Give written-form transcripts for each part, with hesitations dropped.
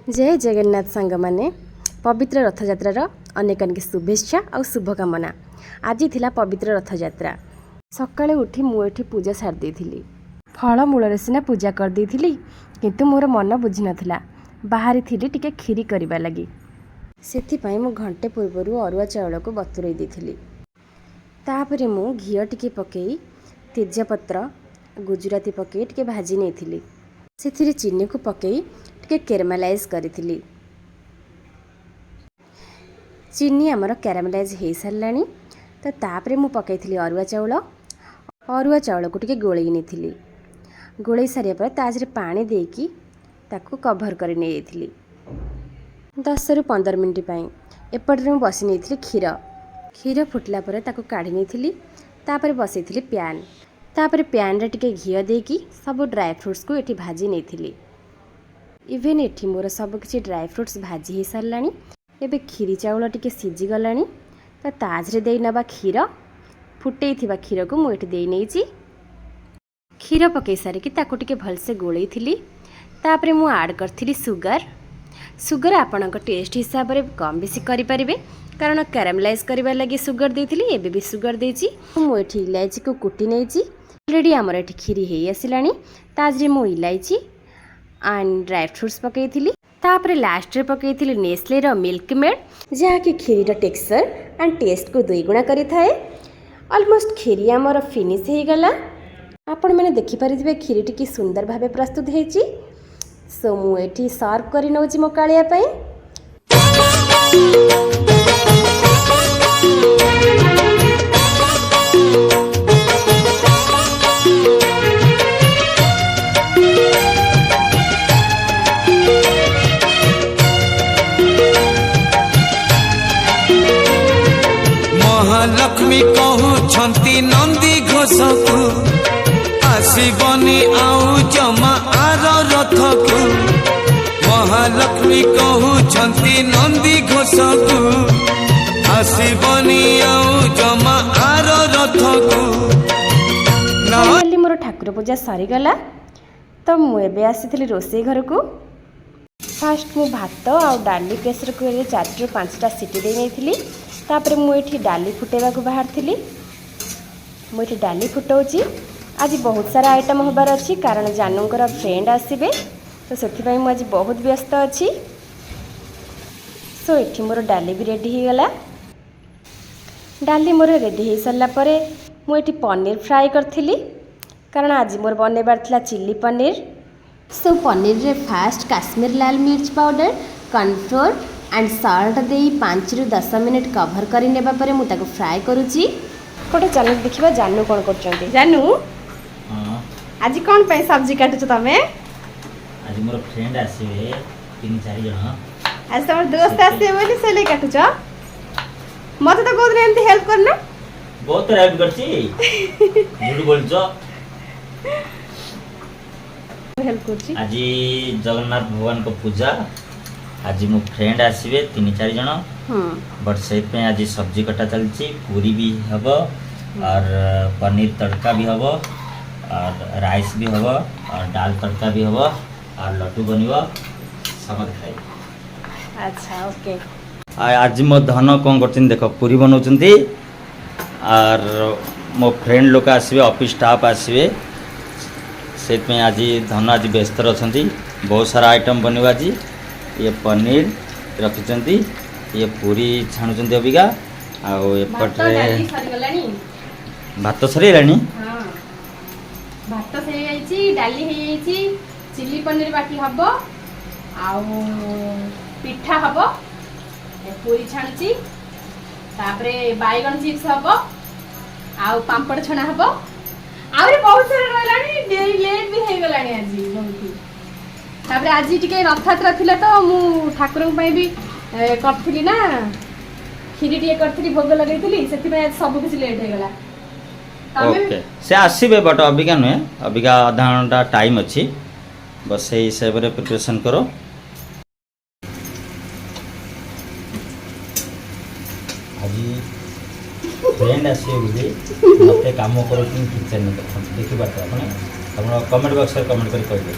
जय जगन्नाथ सांग माने पवित्र रथयात्रार अनेक अनेक शुभेच्छा और शुभकामना। आज थिला पवित्र रथयात्रा। सकाळे उठी मुझे पूजा सारी देली। फलमूल सीना पूजा कर देली, किंतु मोर मन बुझी नथिला। बाहरी थी टिके खीरी करबा लगी। सेथिपाई मु घंटे पूर्व अरुआ चाउल को बतुरई देथिली। तापरे मु घिया टिके पकई तेजपत्र गुजराती पकई टिके भाजी नेथिली। सेथिरे चीनी को पकई टिके कैरामेलाइज करिथिली। चीनी आमर कैरामेलाइज हो सारानी। तो तापरे मु पकईथिली अरुआ चाउल को टिके गोळई नेथिली। गोळई सारिया पर ताजरे पानी देकी ताकू कभर कर नै जाइथिली 10 रु 15 मिनिट पई। एपटरे मु बसी नेथिली खीर फुटला पर ताकू काढी नेथिली। तापरे बसैथिली प्यान रे टिके घिया देकी सब ड्राई फ्रूट्स को एठी भाजी नेथिली। इवेन एठी मोर सब किछि ड्राई फ्रूट्स भाजी हो सारानी। एबे खीरी चाउल टिके सिझी गलानी। तो ताजरे दे नबा खीर फुटई थिबा खीर को मु एठी देई नेछि। खीर पकई सारिकी ताकू टिके भलसे गोळई थिली। तापरे मु ऐड करथिली सुगर आपणक टेस्ट हिसाब रे कम बेसी करि परिबे, कारण कैरामेलाइज करबा लगी सुगर देथिली। एबे भी सुगर देछि। मु एठी इलायची को कुटी नेछि। ऑलरेडी हमर एठी खीरी हेई आसिलानी। ताजरे मु इलायची एंड ड्राई फ्रूट्स पकईथिली। तापरे लास्ट रे पकईथिली नेस्ले रो मिल्क मेड, जहा कि खीरी रो टेक्सचर एंड टेस्ट को दुई गुणा करि थाए। ऑलमोस्ट खीरी हमर फिनिश हेई गला। आपण माने देखि परिथिबे खीरी टिकी सुंदर भाबे प्रस्तुत हेछि। सो मु एठी सर्व करि नउछि मो कालिया पई। महालक्ष्मी कहूछंती नंदी घोषकु आसीबनी आउ जमा आर रथकु। महालक्ष्मी कहूछंती नंदी घोषकु आसीबनी आउ जमा आर रथकु। फाइनली मोर ठाकुर पूजा सरी गला। तो मु एबे आसीथिली रोसई घर को। फास्ट मु भात आ डाली प्रेसर कुकर रे 4 रु 5टा सीटी दे नेथिली। तापरे मु एठी डाली फुटेबा को बाहर थिली। मु एठी डाली फुटौची। आज बहुत सारा आइटम होबार अछि, कारण जानूंकर फ्रेंड आसीबे। तो सेथिपाई मु आज बहुत व्यस्त अछि। सो एठी मोर डाली भी रेडी हो गला। डाली मोर रेडी हो सारला परे मु एठी पनीर फ्राई करथिली, कारण आज मोर बनेबार थिला चिल्ली पनीर। सो पनीर रे फास्ट काश्मीर लाल मिर्च पाउडर, कॉर्नफ्लोर एंड सॉल्ट दे 5 रु 10 मिनिट कभर करि नेबा परे मु ताको फ्राई करूची। कोटे चलो देखिबा जानू कोन करचंती। जानू आज कोन पे सब्जी काटुछ तमे? आज मोर फ्रेंड आसीबे 3-4 जण। आज तमर दोस्त आसीबे बोली से ले काटुछ। मते तो कोन एंती हेल्प करना। बहुत हेल्प करची। झूठ बोलछो। हेल्प करची। आज जगन्नाथ भगवान को पूजा। आज मो फ्रेंड आसीबे 3-4 जण। बट से पे आज सब्जी कटा चलची, पूरी भी हबो और पनीर तड़का भी हबो और राइस भी हबो और दाल तड़का भी हबो और लड्डू बनिबो, समझ खाई। अच्छा ओके। आज मो धन कोन करछिन देखो, पूरी बनौचंती और मो फ्रेंड लोक आसीबे, ऑफिस स्टाफ आसीबे। से पे आज धन आज व्यस्त रछंती। बहुत सारा आइटम बनिबा। आज ये पनीर रखिचंती, ये पूरी छाणुचंती अबिका आ एपटरे भात सरी लानी। हां भात सरी आइची, डाली हे आइची, चिल्ली पनीर बाकी हबो आ पिठा हबो, पूरी छाणुची, तापरे बाइगन चिप्स हबो आ पापड़ छणा हबो। आउरे बहुत सारा रहलानी, डेरी लेट भी हे गलानी आज बहुत। तापरे आज टिके रथयात्रा थिला तो मु ठाकुर पई भी करथिली ना, खीरी टिके करथिली, भोग लगैथिली, सेति पई आज सब कुछ लेट हे गला। ओके से आसीबे बट अबिका नुहे, अबिका आधा घंटा टाइम अछि। बस से हिसाब रे प्रिपरेशन करो। आज फ्रेंड आसीबे बोली मते काम करो कि किचन में देखि बात आपण कमेंट बॉक्स रे कमेंट करि कहबे।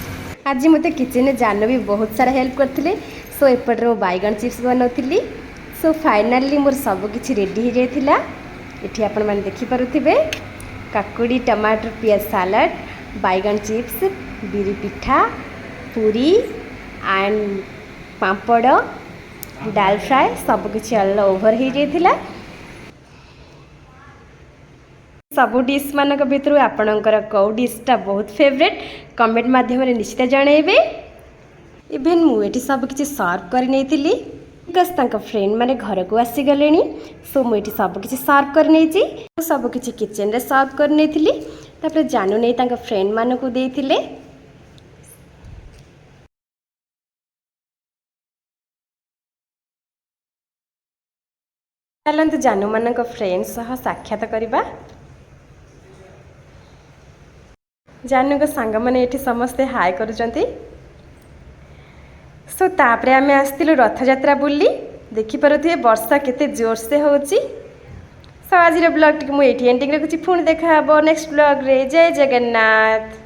आज मते किचन में जान भी बहुत सारा हेल्प करथिले। सो एपटे मो बैगन चिप्स बनाउथिली। सो फाइनाली मोर सब किछि रेडी हो जाइथिला। एठी आपण माने देखि पारुथिबे काकुड़ी टमाटर पियाज सालाड, बैगन चिप्स, बिरी पिठा, पूरी एंड पापड़, दाल फ्राए सब किछि ऑल ओवर हो जाइथिला। सब डिश मानक भितर आपणकर कौ डिशटा बहुत फेवरेट कमेंट माध्यम निश्चित जनइबे। इभेन मुझे सब किसी सर्व कर नहीं बिकज तांका फ्रेंड माने घर को आसी गले। सो मुझे सब किसी सर्व कर नहीं सब किसी किचन रे सर्व कर नहीं तापर जानू नहीं तांका फ्रेंड मान को देथिले। चलते जानू मान फ्रेंड सह साक्षात करवा। जानू को सांग मैंने ये समस्ते हाय करुचंती। सो तापरे आमे आस्तिलु रथयात्रा बुली देखिपारुथिबे वर्षा केते जोर से होची। सो आज ब्लॉग टी मु एठी एंडिंग रखुची। पुणी देखा हबो नेक्स्ट ब्लॉग रे। जय जगन्नाथ।